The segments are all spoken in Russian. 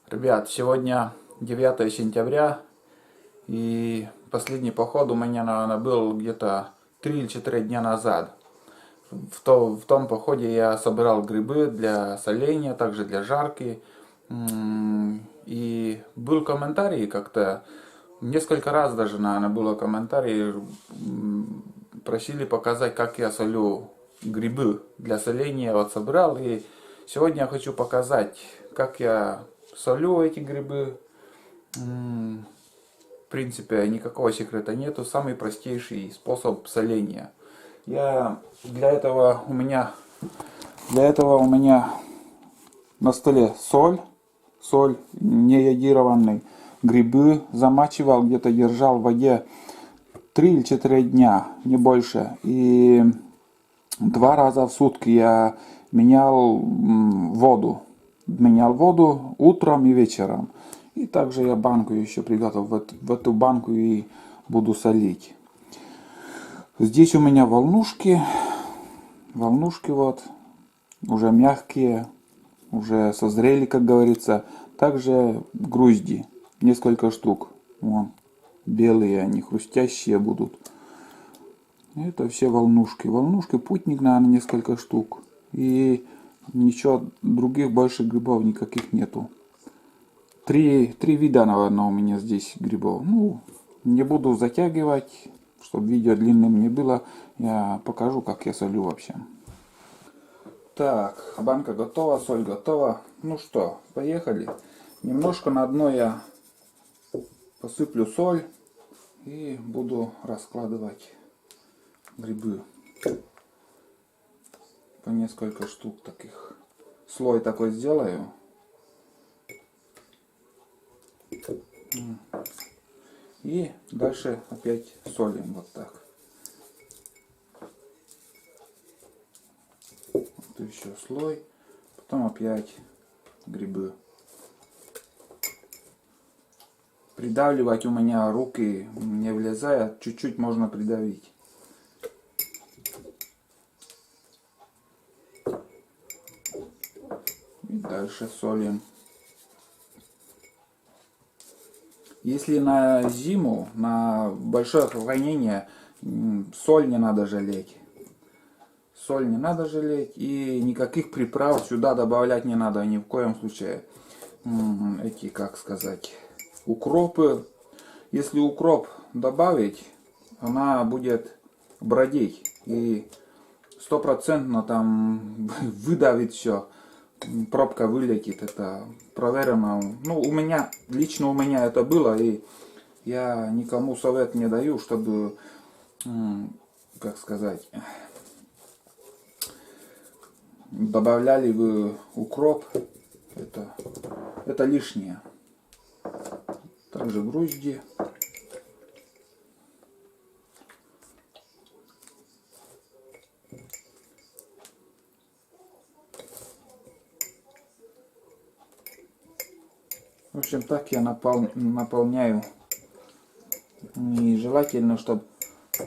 Ребят, сегодня 9 сентября, и последний поход у меня, наверное, был где-то 3 или 4 дня назад. В том походе я собирал грибы для соления, также для жарки. И был комментарий как-то, несколько раз даже, наверное, было комментарий, просили показать, как я солю грибы для соления. Вот собрал, и сегодня я хочу показать, как я солю эти грибы. В принципе, никакого секрета нету. Самый простейший способ соления. Для этого у меня на столе соль не грибы замачивал, где-то держал в воде 3 или 4 дня, не больше. И 2 раза в сутки я менял воду. Менял воду утром и вечером. И также я банку еще приготовил. В эту банку и буду солить. Здесь у меня волнушки. Волнушки вот. Уже мягкие. Уже созрели, как говорится. Также грузди. Несколько штук. Вон. Белые они, хрустящие будут. Это все волнушки. Волнушки, путник, наверное, несколько штук. И ничего, других больше грибов никаких нету. Три вида, наверное, у меня здесь грибов. Ну, не буду затягивать, чтобы видео длинным не было. Я покажу, как я солю вообще. Так, банка готова, соль готова. Ну что, поехали. Немножко на дно я посыплю соль и буду раскладывать грибы. По несколько штук таких. Слой такой сделаю. И дальше опять солим вот так. Вот еще слой. Потом опять грибы. Придавливать у меня руки не влезает. Чуть-чуть можно придавить. И дальше солим. Если на зиму, на большое хранение, соль не надо жалеть. Соль не надо жалеть, и никаких приправ сюда добавлять не надо ни в коем случае. Эти, как сказать, укропы. Если укроп добавить, она будет бродить и 100% там выдавит все. Пробка вылетит, это проверено. Ну, лично у меня это было, и я никому совет не даю, чтобы, как сказать, добавляли вы укроп. Это лишнее. Также грузди. В общем, так я наполняю. И желательно, чтобы,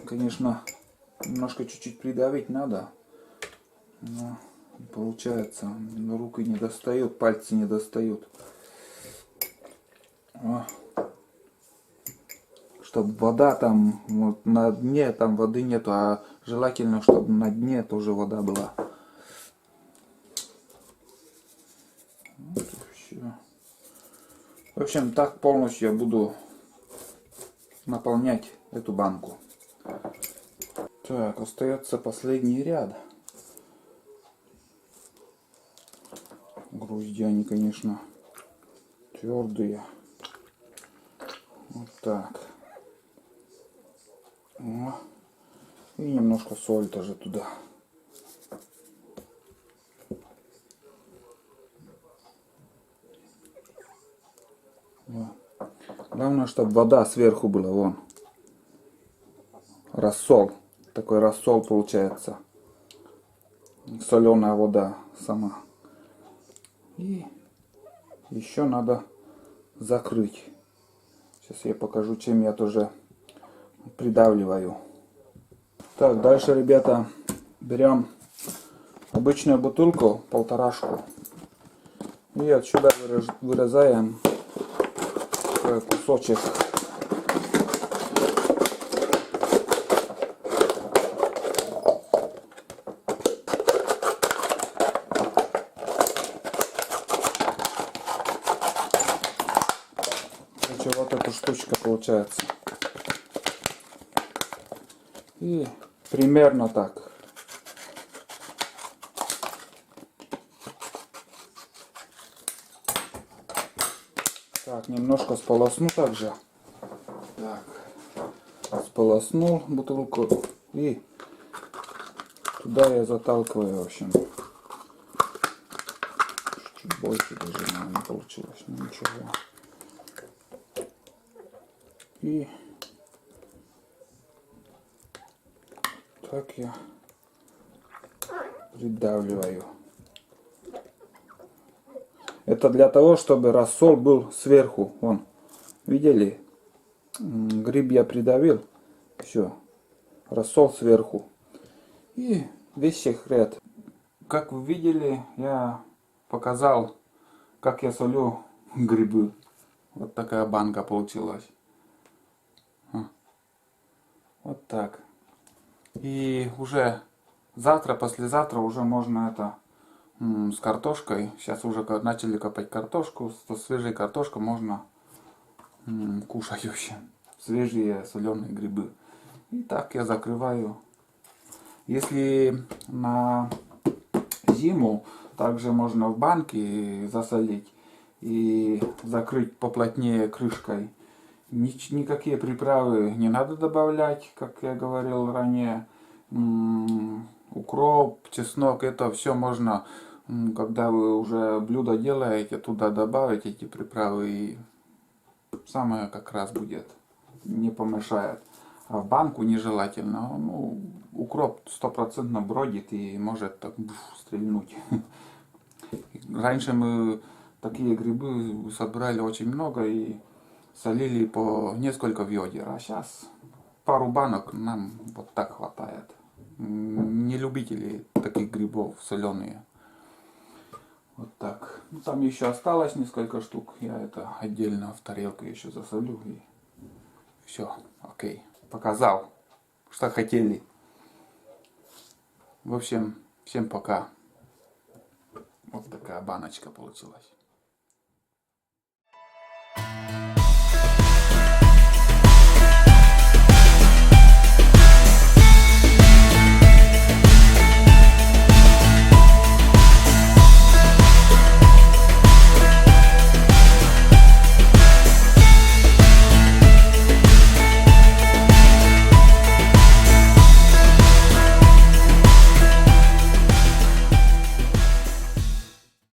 конечно, немножко чуть-чуть придавить надо. Но получается, руки не достают, пальцы не достают. Чтобы вода там, вот на дне, там воды нету, а желательно, чтобы на дне тоже вода была. Вот и все. В общем, так полностью я буду наполнять эту банку. Так, остается последний ряд. Грузди они, конечно, твердые. Вот так. И немножко соль тоже туда. Главное, чтобы вода сверху была, вон. Рассол. Такой рассол получается. Соленая вода сама. И еще надо закрыть. Сейчас я покажу, чем я тоже придавливаю. Так, дальше, ребята, берем обычную бутылку, полторашку. И отсюда вырезаем такой кусочек. Короче, вот эта штучка получается. И примерно так. Так, немножко сполосну также. Так, сполоснул бутылку и туда я заталкиваю, в общем. Чуть больше даже, наверное, получилось, но ничего. И так я придавливаю. Это для того, чтобы рассол был сверху. Вон, видели? Гриб я придавил. Все. Рассол сверху. И весь секрет. Как вы видели, я показал, как я солю грибы. Вот такая банка получилась. Вот так. И уже завтра, послезавтра уже можно это с картошкой. Сейчас уже начали копать картошку. С свежей картошкой можно кушать вообще. Свежие соленые грибы. И так я закрываю. Если на зиму, также можно в банке засолить и закрыть поплотнее крышкой. Никакие приправы не надо добавлять, как я говорил ранее. Укроп, чеснок, это все можно, когда вы уже блюдо делаете, туда добавить эти приправы, и самое как раз будет, не помешает. А в банку нежелательно. Ну, укроп 100% бродит и может так стрельнуть. Раньше мы такие грибы собрали очень много и солили по несколько ведер, а сейчас пару банок нам вот так хватает. Не любители таких грибов соленые. Вот так. Ну, там еще осталось несколько штук. Я это отдельно в тарелку еще засолю. И все, окей. Показал, что хотели. В общем, всем пока. Вот такая баночка получилась.